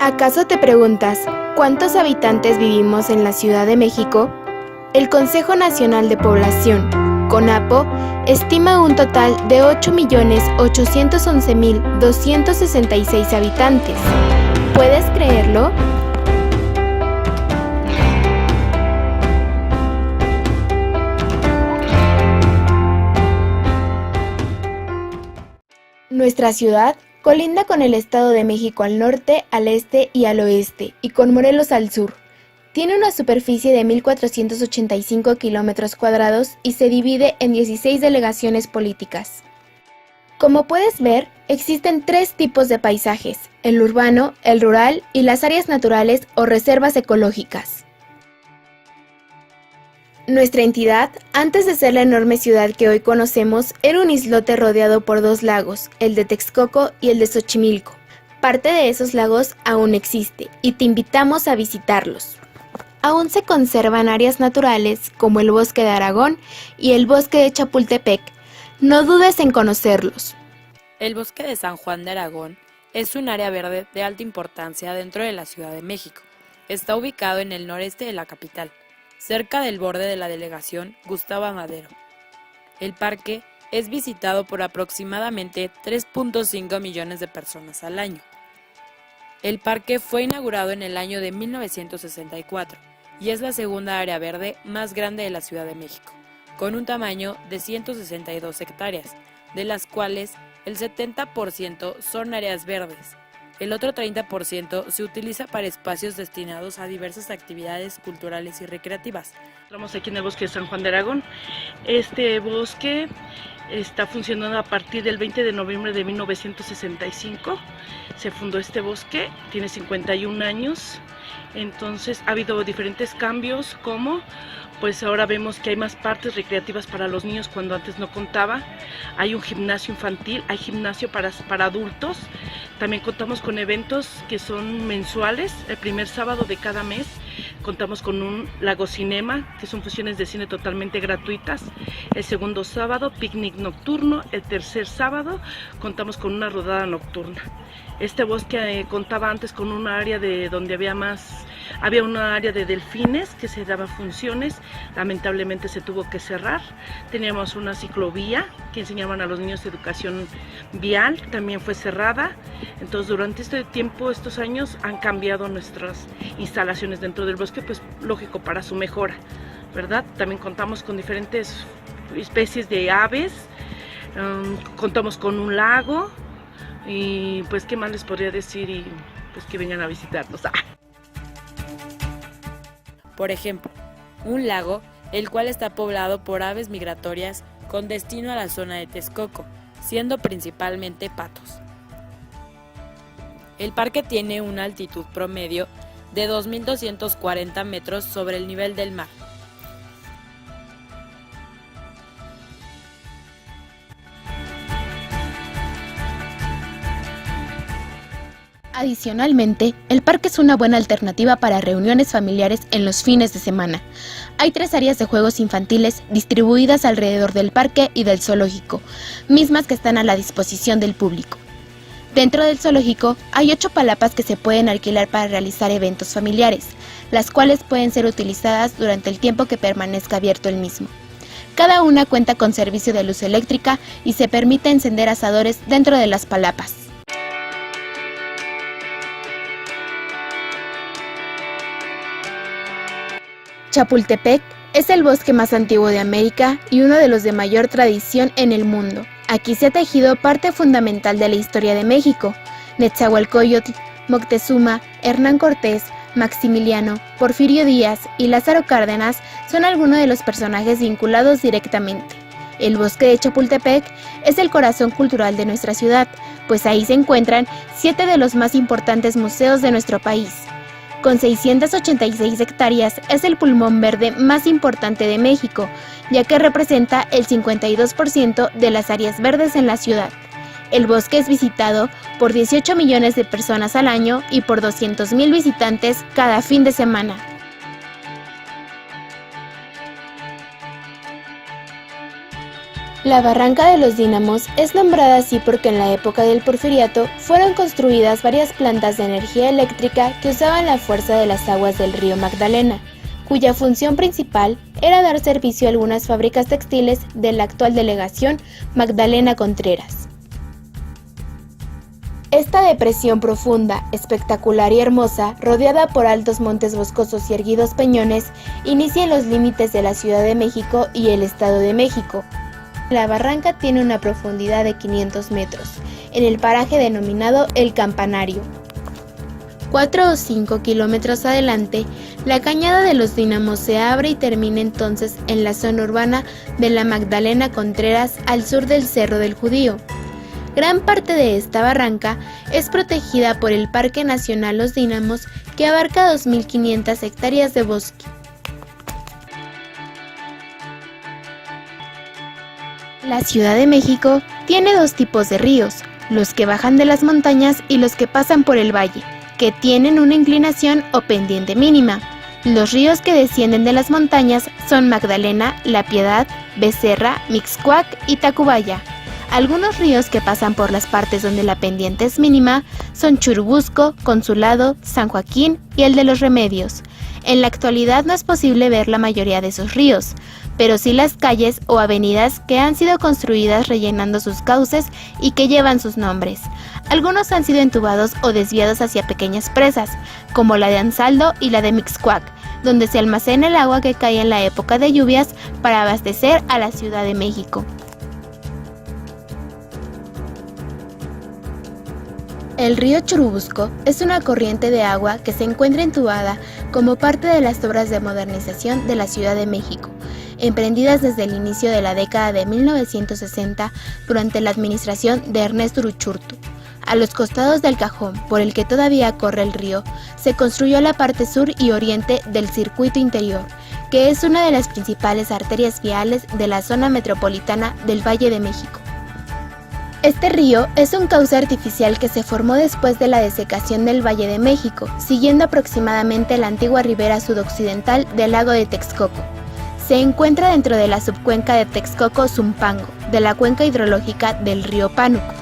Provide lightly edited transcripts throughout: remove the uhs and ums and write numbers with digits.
¿Acaso te preguntas cuántos habitantes vivimos en la Ciudad de México? El Consejo Nacional de Población, CONAPO, estima un total de 8.811.266 habitantes. ¿Puedes creerlo? Nuestra ciudad colinda con el Estado de México al norte, al este y al oeste, y con Morelos al sur. Tiene una superficie de 1.485 kilómetros cuadrados y se divide en 16 delegaciones políticas. Como puedes ver, existen 3 tipos de paisajes: el urbano, el rural y las áreas naturales o reservas ecológicas. Nuestra entidad, antes de ser la enorme ciudad que hoy conocemos, era un islote rodeado por 2 lagos, el de Texcoco y el de Xochimilco. Parte de esos lagos aún existe y te invitamos a visitarlos. Aún se conservan áreas naturales como el Bosque de Aragón y el Bosque de Chapultepec. No dudes en conocerlos. El Bosque de San Juan de Aragón es un área verde de alta importancia dentro de la Ciudad de México. Está ubicado en el noreste de la capital, cerca del borde de la delegación Gustavo Madero. El parque es visitado por aproximadamente 3.5 millones de personas al año. El parque fue inaugurado en el año de 1964 y es la segunda área verde más grande de la Ciudad de México, con un tamaño de 162 hectáreas, de las cuales el 70% son áreas verdes. El otro 30% se utiliza para espacios destinados a diversas actividades culturales y recreativas. Estamos aquí en el Bosque de San Juan de Aragón. Este bosque está funcionando a partir del 20 de noviembre de 1965. Se fundó este bosque, tiene 51 años. Entonces ha habido diferentes cambios, como pues ahora vemos que hay más partes recreativas para los niños cuando antes no contaba. Hay un gimnasio infantil, hay gimnasio para adultos. También contamos con eventos que son mensuales. El primer sábado de cada mes contamos con un lagocinema, que son funciones de cine totalmente gratuitas. El segundo sábado, picnic nocturno. El tercer sábado contamos con una rodada nocturna. Este bosque contaba antes con un área donde había una área de delfines que se daba funciones. Lamentablemente se tuvo que cerrar. Teníamos una ciclovía que enseñaban a los niños educación vial, también fue cerrada. Entonces durante este tiempo, estos años, han cambiado nuestras instalaciones dentro del bosque, pues lógico, para su mejora, ¿verdad? También contamos con diferentes especies de aves, contamos con un lago y pues qué más les podría decir, y pues que vengan a visitarnos. Por ejemplo, un lago, el cual está poblado por aves migratorias con destino a la zona de Texcoco, siendo principalmente patos. El parque tiene una altitud promedio de 2.240 metros sobre el nivel del mar. Adicionalmente, el parque es una buena alternativa para reuniones familiares en los fines de semana. Hay 3 áreas de juegos infantiles distribuidas alrededor del parque y del zoológico, mismas que están a la disposición del público. Dentro del zoológico hay 8 palapas que se pueden alquilar para realizar eventos familiares, las cuales pueden ser utilizadas durante el tiempo que permanezca abierto el mismo. Cada una cuenta con servicio de luz eléctrica y se permite encender asadores dentro de las palapas. Chapultepec es el bosque más antiguo de América y uno de los de mayor tradición en el mundo. Aquí se ha tejido parte fundamental de la historia de México. Netzahualcóyotl, Moctezuma, Hernán Cortés, Maximiliano, Porfirio Díaz y Lázaro Cárdenas son algunos de los personajes vinculados directamente. El bosque de Chapultepec es el corazón cultural de nuestra ciudad, pues ahí se encuentran 7 de los más importantes museos de nuestro país. Con 686 hectáreas es el pulmón verde más importante de México, ya que representa el 52% de las áreas verdes en la ciudad. El bosque es visitado por 18 millones de personas al año y por 200,000 visitantes cada fin de semana. La Barranca de los Dínamos es nombrada así porque en la época del Porfiriato fueron construidas varias plantas de energía eléctrica que usaban la fuerza de las aguas del río Magdalena, cuya función principal era dar servicio a algunas fábricas textiles de la actual delegación Magdalena Contreras. Esta depresión profunda, espectacular y hermosa, rodeada por altos montes boscosos y erguidos peñones, inicia en los límites de la Ciudad de México y el Estado de México. La barranca tiene una profundidad de 500 metros, en el paraje denominado El Campanario. 4 o 5 kilómetros adelante, la cañada de los Dínamos se abre y termina entonces en la zona urbana de la Magdalena Contreras al sur del Cerro del Judío. Gran parte de esta barranca es protegida por el Parque Nacional Los Dínamos, que abarca 2.500 hectáreas de bosque. La Ciudad de México tiene dos tipos de ríos, los que bajan de las montañas y los que pasan por el valle, que tienen una inclinación o pendiente mínima. Los ríos que descienden de las montañas son Magdalena, La Piedad, Becerra, Mixcoac y Tacubaya. Algunos ríos que pasan por las partes donde la pendiente es mínima son Churubusco, Consulado, San Joaquín y el de los Remedios. En la actualidad no es posible ver la mayoría de esos ríos, pero sí las calles o avenidas que han sido construidas rellenando sus cauces y que llevan sus nombres. Algunos han sido entubados o desviados hacia pequeñas presas, como la de Ansaldo y la de Mixcoac, donde se almacena el agua que cae en la época de lluvias para abastecer a la Ciudad de México. El río Churubusco es una corriente de agua que se encuentra entubada como parte de las obras de modernización de la Ciudad de México, emprendidas desde el inicio de la década de 1960 durante la administración de Ernesto Uruchurtu. A los costados del cajón por el que todavía corre el río, se construyó la parte sur y oriente del circuito interior, que es una de las principales arterias viales de la zona metropolitana del Valle de México. Este río es un cauce artificial que se formó después de la desecación del Valle de México, siguiendo aproximadamente la antigua ribera sudoccidental del lago de Texcoco. Se encuentra dentro de la subcuenca de Texcoco-Zumpango, de la cuenca hidrológica del río Pánuco.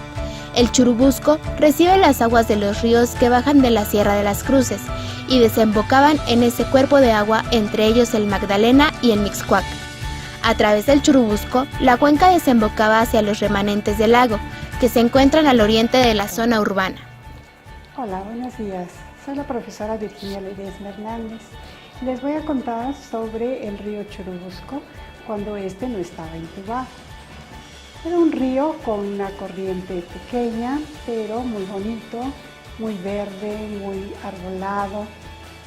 El Churubusco recibe las aguas de los ríos que bajan de la Sierra de las Cruces y desembocaban en ese cuerpo de agua, entre ellos el Magdalena y el Mixcoac. A través del Churubusco, la cuenca desembocaba hacia los remanentes del lago, que se encuentran al oriente de la zona urbana. Hola, buenos días. Soy la profesora Virginia Ledesma Hernández. Les voy a contar sobre el río Churubusco cuando este no estaba entubado. Era un río con una corriente pequeña, pero muy bonito, muy verde, muy arbolado,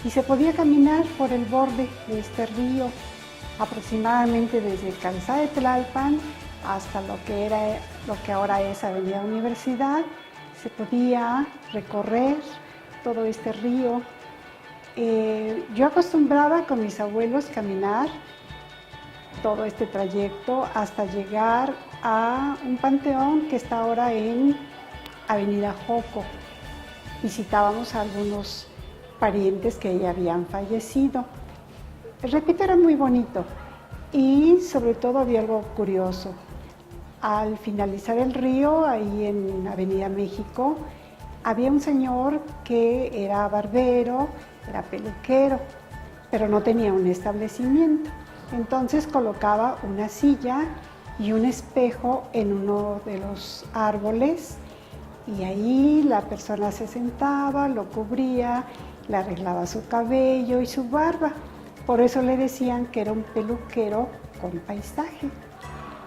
y se podía caminar por el borde de este río, aproximadamente desde Calzada de Tlalpan hasta lo que ahora es Avenida Universidad. Se podía recorrer todo este río. Yo acostumbraba con mis abuelos caminar todo este trayecto hasta llegar a un panteón que está ahora en Avenida Joco. Visitábamos a algunos parientes que ya habían fallecido. Repito, era muy bonito y sobre todo había algo curioso. Al finalizar el río, ahí en Avenida México, había un señor que era barbero, era peluquero, pero no tenía un establecimiento. Entonces colocaba una silla y un espejo en uno de los árboles y ahí la persona se sentaba, lo cubría, le arreglaba su cabello y su barba. Por eso le decían que era un peluquero con paisaje.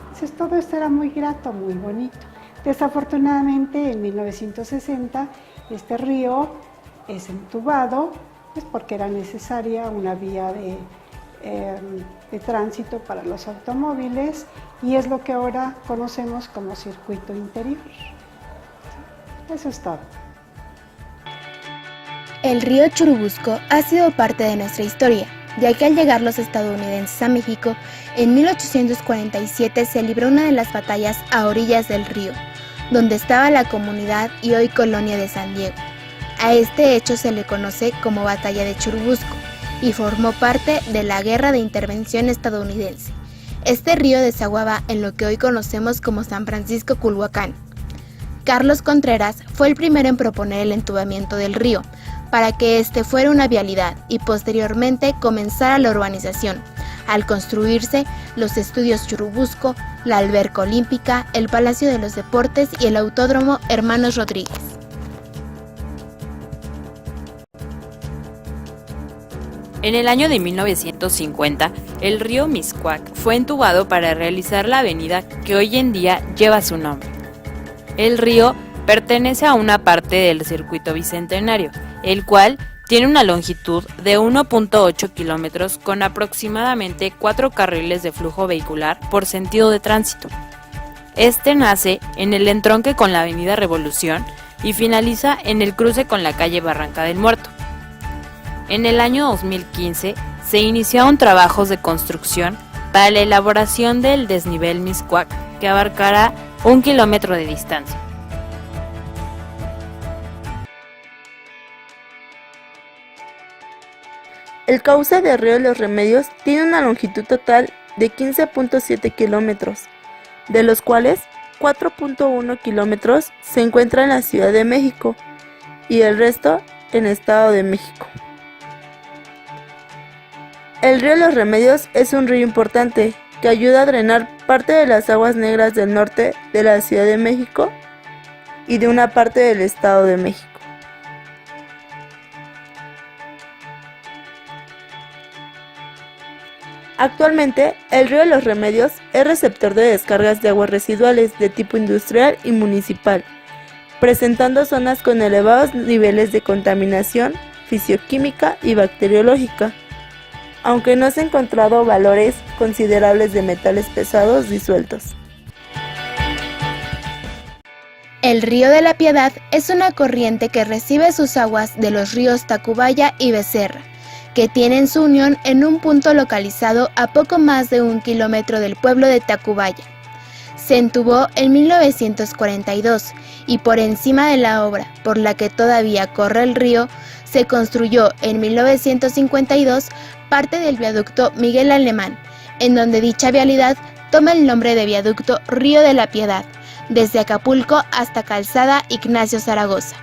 Entonces todo esto era muy grato, muy bonito. Desafortunadamente en 1960 este río es entubado, pues porque era necesaria una vía de tránsito para los automóviles y es lo que ahora conocemos como circuito interior. Eso es todo. El río Churubusco ha sido parte de nuestra historia, ya que al llegar los estadounidenses a México, en 1847 se libró una de las batallas a orillas del río, donde estaba la comunidad y hoy colonia de San Diego. A este hecho se le conoce como Batalla de Churubusco y formó parte de la Guerra de Intervención estadounidense. Este río desaguaba en lo que hoy conocemos como San Francisco Culhuacán. Carlos Contreras fue el primero en proponer el entubamiento del río, para que este fuera una vialidad y posteriormente comenzara la urbanización, al construirse los estudios Churubusco, la alberca olímpica, el Palacio de los Deportes y el Autódromo Hermanos Rodríguez. En el año de 1950, el río Mixcoac fue entubado para realizar la avenida que hoy en día lleva su nombre. El río pertenece a una parte del circuito bicentenario, el cual tiene una longitud de 1.8 kilómetros con aproximadamente 4 carriles de flujo vehicular por sentido de tránsito. Este nace en el entronque con la avenida Revolución y finaliza en el cruce con la calle Barranca del Muerto. En el año 2015 se iniciaron trabajos de construcción para la elaboración del desnivel Mixcoac, que abarcará 1 kilómetro de distancia. El cauce del río Los Remedios tiene una longitud total de 15.7 kilómetros, de los cuales 4.1 kilómetros se encuentra en la Ciudad de México y el resto en Estado de México. El río Los Remedios es un río importante que ayuda a drenar parte de las aguas negras del norte de la Ciudad de México y de una parte del Estado de México. Actualmente, el río Los Remedios es receptor de descargas de aguas residuales de tipo industrial y municipal, presentando zonas con elevados niveles de contaminación fisioquímica y bacteriológica, aunque no se han encontrado valores considerables de metales pesados disueltos. El río de la Piedad es una corriente que recibe sus aguas de los ríos Tacubaya y Becerra, que tienen su unión en un punto localizado a poco más de 1 kilómetro del pueblo de Tacubaya. Se entubó en 1942 y por encima de la obra por la que todavía corre el río, se construyó en 1952 parte del viaducto Miguel Alemán, en donde dicha vialidad toma el nombre de viaducto Río de la Piedad, desde Acapulco hasta Calzada Ignacio Zaragoza.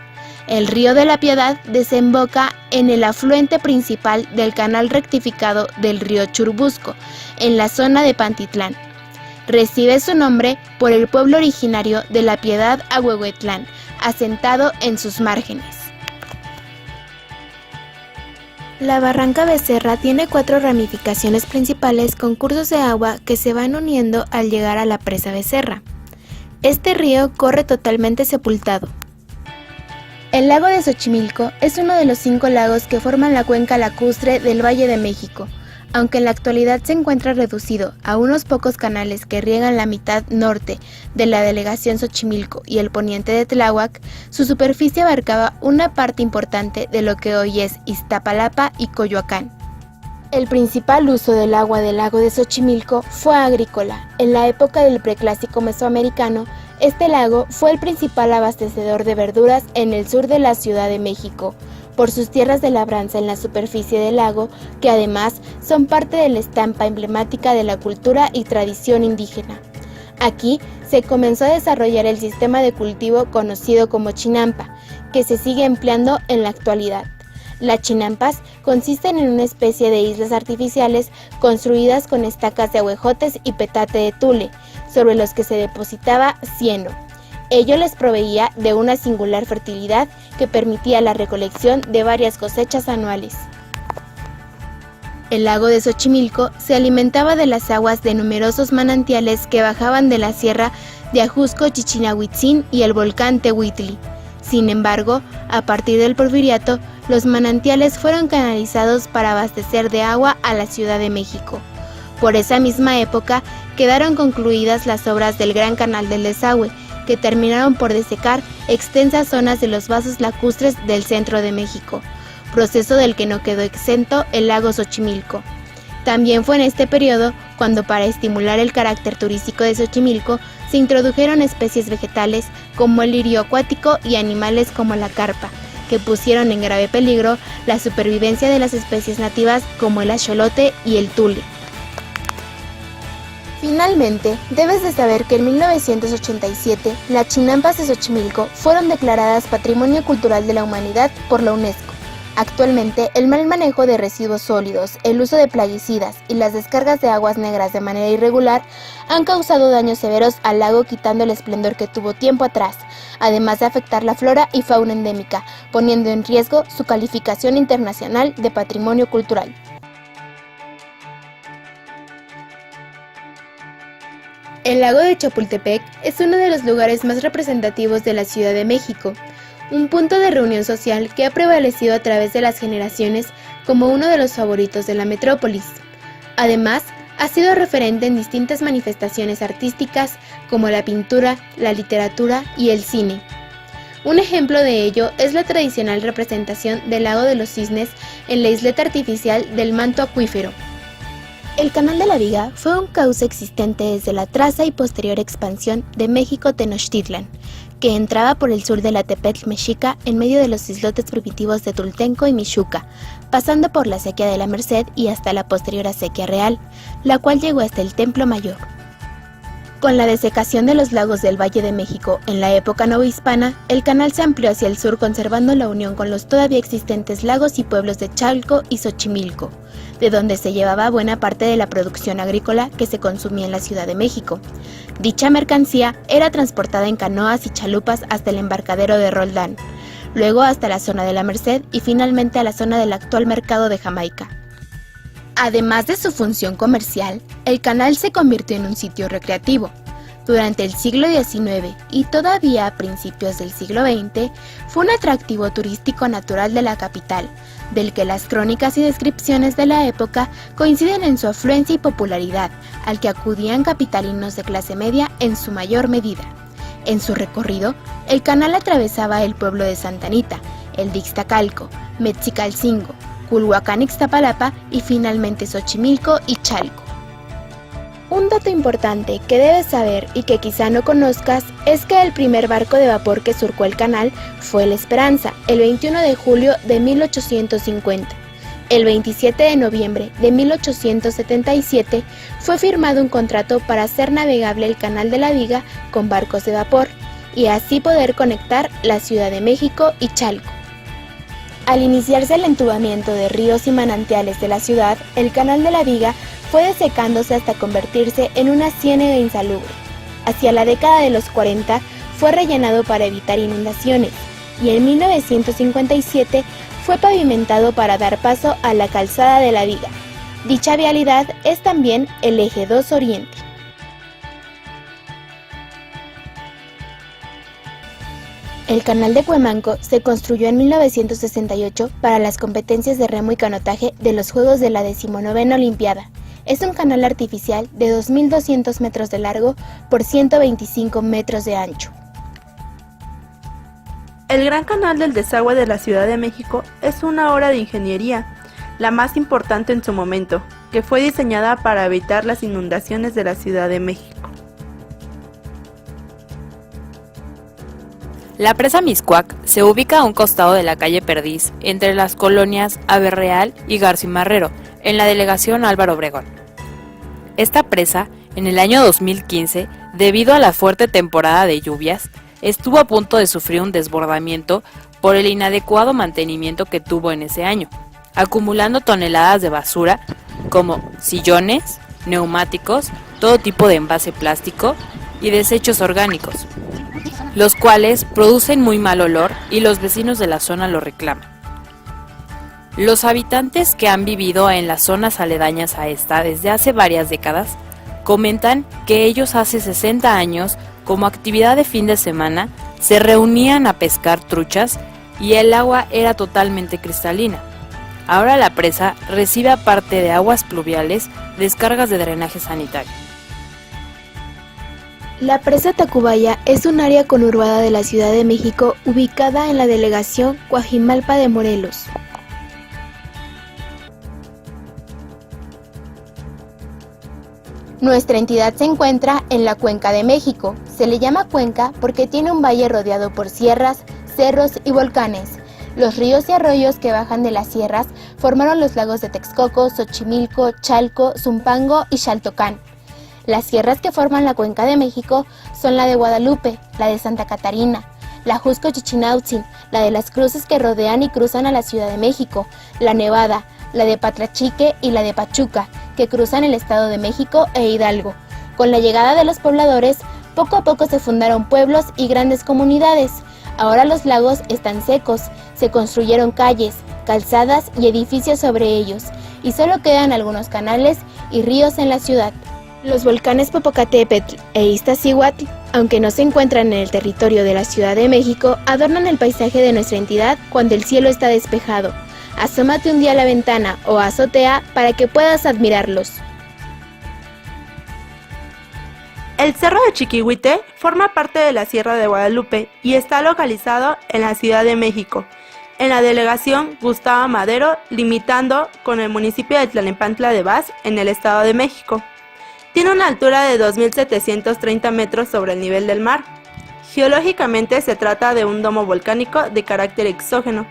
El río de la Piedad desemboca en el afluente principal del canal rectificado del río Churubusco, en la zona de Pantitlán. Recibe su nombre por el pueblo originario de La Piedad Ahuehuetlán, asentado en sus márgenes. La barranca Becerra tiene 4 ramificaciones principales con cursos de agua que se van uniendo al llegar a la presa Becerra. Este río corre totalmente sepultado. El lago de Xochimilco es uno de los 5 lagos que forman la cuenca lacustre del Valle de México, aunque en la actualidad se encuentra reducido a unos pocos canales que riegan la mitad norte de la delegación Xochimilco y el poniente de Tláhuac. Su superficie abarcaba una parte importante de lo que hoy es Iztapalapa y Coyoacán. El principal uso del agua del lago de Xochimilco fue agrícola. En la época del preclásico mesoamericano, este lago fue el principal abastecedor de verduras en el sur de la Ciudad de México, por sus tierras de labranza en la superficie del lago, que además son parte de la estampa emblemática de la cultura y tradición indígena. Aquí se comenzó a desarrollar el sistema de cultivo conocido como chinampa, que se sigue empleando en la actualidad. Las chinampas consisten en una especie de islas artificiales construidas con estacas de ahuejotes y petate de tule, sobre los que se depositaba cieno. Ello les proveía de una singular fertilidad que permitía la recolección de varias cosechas anuales. El lago de Xochimilco se alimentaba de las aguas de numerosos manantiales que bajaban de la sierra de Ajusco, Chichinahuitzin y el volcán Tehuitli. Sin embargo, a partir del Porfiriato, los manantiales fueron canalizados para abastecer de agua a la Ciudad de México. Por esa misma época, quedaron concluidas las obras del Gran Canal del Desagüe, que terminaron por desecar extensas zonas de los vasos lacustres del centro de México, proceso del que no quedó exento el lago Xochimilco. También fue en este periodo cuando, para estimular el carácter turístico de Xochimilco, se introdujeron especies vegetales como el lirio acuático y animales como la carpa, que pusieron en grave peligro la supervivencia de las especies nativas como el axolote y el tule. Finalmente, debes de saber que en 1987 las chinampas de Xochimilco fueron declaradas Patrimonio Cultural de la Humanidad por la UNESCO. Actualmente, el mal manejo de residuos sólidos, el uso de plaguicidas y las descargas de aguas negras de manera irregular han causado daños severos al lago, quitando el esplendor que tuvo tiempo atrás, además de afectar la flora y fauna endémica, poniendo en riesgo su calificación internacional de patrimonio cultural. El lago de Chapultepec es uno de los lugares más representativos de la Ciudad de México, un punto de reunión social que ha prevalecido a través de las generaciones como uno de los favoritos de la metrópolis. Además, ha sido referente en distintas manifestaciones artísticas como la pintura, la literatura y el cine. Un ejemplo de ello es la tradicional representación del Lago de los Cisnes en la isleta artificial del Manto Acuífero. El Canal de la Viga fue un cauce existente desde la traza y posterior expansión de México-Tenochtitlan, que entraba por el sur de la Tepetl Mexica en medio de los islotes primitivos de Tultenco y Mixuca, pasando por la Acequia de la Merced y hasta la posterior Acequia Real, la cual llegó hasta el Templo Mayor. Con la desecación de los lagos del Valle de México en la época novohispana, el canal se amplió hacia el sur, conservando la unión con los todavía existentes lagos y pueblos de Chalco y Xochimilco, de donde se llevaba buena parte de la producción agrícola que se consumía en la Ciudad de México. Dicha mercancía era transportada en canoas y chalupas hasta el embarcadero de Roldán, luego hasta la zona de la Merced y finalmente a la zona del actual mercado de Jamaica. Además de su función comercial, el canal se convirtió en un sitio recreativo. Durante el siglo XIX y todavía a principios del siglo XX, fue un atractivo turístico natural de la capital, del que las crónicas y descripciones de la época coinciden en su afluencia y popularidad, al que acudían capitalinos de clase media en su mayor medida. En su recorrido, el canal atravesaba el pueblo de Santa Anita, el de Ixtacalco, Metzicalcingo, Culhuacán, Ixtapalapa y finalmente Xochimilco y Chalco. Un dato importante que debes saber y que quizá no conozcas es que el primer barco de vapor que surcó el canal fue el Esperanza, el 21 de julio de 1850. El 27 de noviembre de 1877 fue firmado un contrato para hacer navegable el Canal de la Viga con barcos de vapor y así poder conectar la Ciudad de México y Chalco. Al iniciarse el entubamiento de ríos y manantiales de la ciudad, el Canal de la Viga fue desecándose hasta convertirse en una ciénaga insalubre. Hacia la década de los 40 fue rellenado para evitar inundaciones y en 1957 fue pavimentado para dar paso a la Calzada de la Viga. Dicha vialidad es también el Eje 2 Oriente. El canal de Cuemanco se construyó en 1968 para las competencias de remo y canotaje de los Juegos de la 19ª Olimpiada. Es un canal artificial de 2.200 metros de largo por 125 metros de ancho. El Gran Canal del Desagüe de la Ciudad de México es una obra de ingeniería, la más importante en su momento, que fue diseñada para evitar las inundaciones de la Ciudad de México. La presa Mixcoac se ubica a un costado de la calle Perdiz, entre las colonias Ave Real y Garcimarrero, en la delegación Álvaro Obregón. Esta presa, en el año 2015, debido a la fuerte temporada de lluvias, estuvo a punto de sufrir un desbordamiento por el inadecuado mantenimiento que tuvo en ese año, acumulando toneladas de basura como sillones, neumáticos, todo tipo de envase plástico y desechos orgánicos, los cuales producen muy mal olor y los vecinos de la zona lo reclaman. Los habitantes que han vivido en las zonas aledañas a esta desde hace varias décadas comentan que ellos hace 60 años, como actividad de fin de semana, se reunían a pescar truchas y el agua era totalmente cristalina. Ahora la presa recibe, aparte de aguas pluviales, descargas de drenaje sanitario. La presa Tacubaya es un área conurbada de la Ciudad de México ubicada en la delegación Coajimalpa de Morelos. Nuestra entidad se encuentra en la Cuenca de México. Se le llama cuenca porque tiene un valle rodeado por sierras, cerros y volcanes. Los ríos y arroyos que bajan de las sierras formaron los lagos de Texcoco, Xochimilco, Chalco, Zumpango y Xaltocán. Las sierras que forman la Cuenca de México son la de Guadalupe, la de Santa Catarina, la Jusco-Chichinautzin, la de las cruces que rodean y cruzan a la Ciudad de México, la Nevada, la de Patrachique y la de Pachuca, que cruzan el Estado de México e Hidalgo. Con la llegada de los pobladores, poco a poco se fundaron pueblos y grandes comunidades. Ahora los lagos están secos, se construyeron calles, calzadas y edificios sobre ellos, y solo quedan algunos canales y ríos en la ciudad. Los volcanes Popocatépetl e Iztaccíhuatl, aunque no se encuentran en el territorio de la Ciudad de México, adornan el paisaje de nuestra entidad cuando el cielo está despejado. Asómate un día a la ventana o azotea para que puedas admirarlos. El Cerro de Chiquihuite forma parte de la Sierra de Guadalupe y está localizado en la Ciudad de México, en la delegación Gustavo Madero, limitando con el municipio de Tlalnepantla de Baz, en el Estado de México. Tiene una altura de 2.730 metros sobre el nivel del mar. Geológicamente se trata de un domo volcánico de carácter exógeno,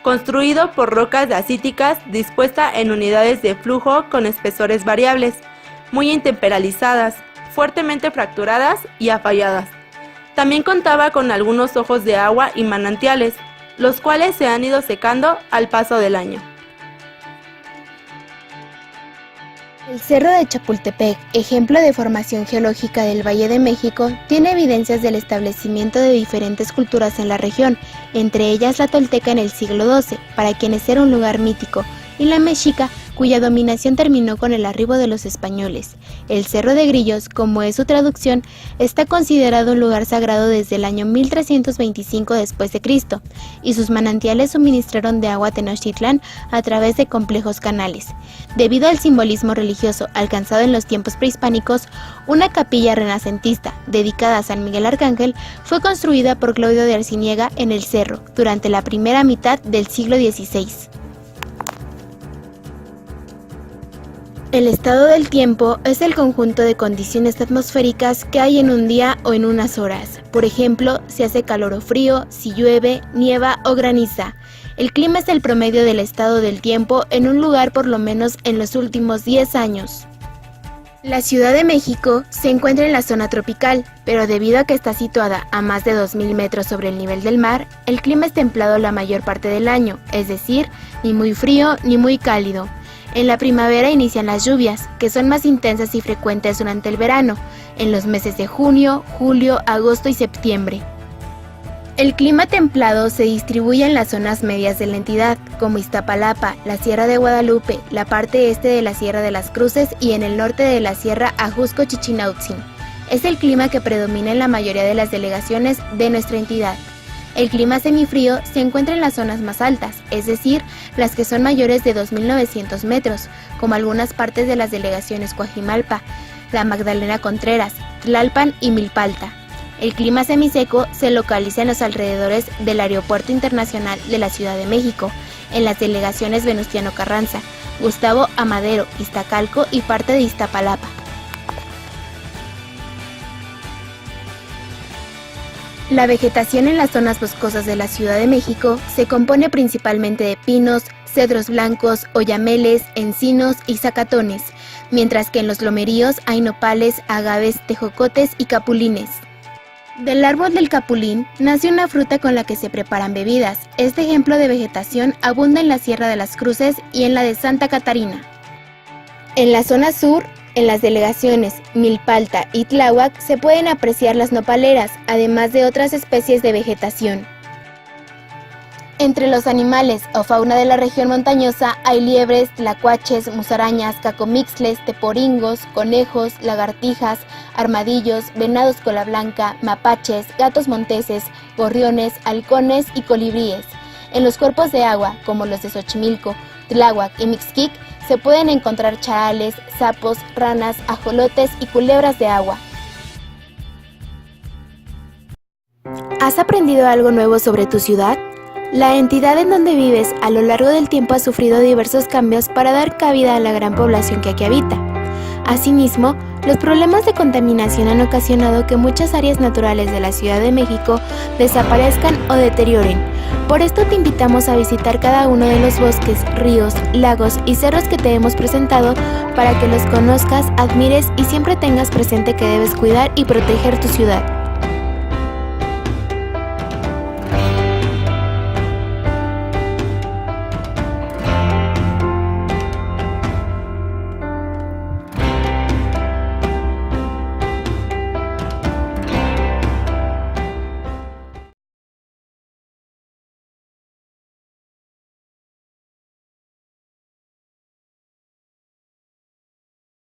construido por rocas dacíticas dispuestas en unidades de flujo con espesores variables, muy intemperalizadas, fuertemente fracturadas y afalladas. También contaba con algunos ojos de agua y manantiales, los cuales se han ido secando al paso del año. El Cerro de Chapultepec, ejemplo de formación geológica del Valle de México, tiene evidencias del establecimiento de diferentes culturas en la región, entre ellas la tolteca en el siglo XII, para quienes era un lugar mítico, y la mexica, cuya dominación terminó con el arribo de los españoles. El Cerro de Grillos, como es su traducción, está considerado un lugar sagrado desde el año 1325 después de Cristo, y sus manantiales suministraron de agua a Tenochtitlán a través de complejos canales. Debido al simbolismo religioso alcanzado en los tiempos prehispánicos, una capilla renacentista dedicada a San Miguel Arcángel fue construida por Claudio de Arciniega en el cerro durante la primera mitad del siglo XVI. El estado del tiempo es el conjunto de condiciones atmosféricas que hay en un día o en unas horas. Por ejemplo, si hace calor o frío, si llueve, nieva o graniza. El clima es el promedio del estado del tiempo en un lugar por lo menos en los últimos 10 años. La Ciudad de México se encuentra en la zona tropical, pero debido a que está situada a más de 2.000 metros sobre el nivel del mar, el clima es templado la mayor parte del año, es decir, ni muy frío ni muy cálido. En la primavera inician las lluvias, que son más intensas y frecuentes durante el verano, en los meses de junio, julio, agosto y septiembre. El clima templado se distribuye en las zonas medias de la entidad, como Iztapalapa, la Sierra de Guadalupe, la parte este de la Sierra de las Cruces y en el norte de la Sierra Ajusco-Chichinautzin. Es el clima que predomina en la mayoría de las delegaciones de nuestra entidad. El clima semifrío se encuentra en las zonas más altas, es decir, las que son mayores de 2.900 metros, como algunas partes de las delegaciones Coajimalpa, la Magdalena Contreras, Tlalpan y Milpalta. El clima semiseco se localiza en los alrededores del Aeropuerto Internacional de la Ciudad de México, en las delegaciones Venustiano Carranza, Gustavo Amadero, Iztacalco y parte de Iztapalapa. La vegetación en las zonas boscosas de la Ciudad de México se compone principalmente de pinos, cedros blancos, oyameles, encinos y zacatones, mientras que en los lomeríos hay nopales, agaves, tejocotes y capulines. Del árbol del capulín nace una fruta con la que se preparan bebidas. Este ejemplo de vegetación abunda en la Sierra de las Cruces y en la de Santa Catarina. En la zona sur, en las delegaciones Milpalta y Tláhuac se pueden apreciar las nopaleras, además de otras especies de vegetación. Entre los animales o fauna de la región montañosa hay liebres, tlacuaches, musarañas, cacomixtles, teporingos, conejos, lagartijas, armadillos, venados cola blanca, mapaches, gatos monteses, gorriones, halcones y colibríes. En los cuerpos de agua, como los de Xochimilco, Tláhuac y Mixquic, se pueden encontrar charales, sapos, ranas, ajolotes y culebras de agua. ¿Has aprendido algo nuevo sobre tu ciudad? La entidad en donde vives a lo largo del tiempo ha sufrido diversos cambios para dar cabida a la gran población que aquí habita. Asimismo, los problemas de contaminación han ocasionado que muchas áreas naturales de la Ciudad de México desaparezcan o deterioren. Por esto te invitamos a visitar cada uno de los bosques, ríos, lagos y cerros que te hemos presentado para que los conozcas, admires y siempre tengas presente que debes cuidar y proteger tu ciudad.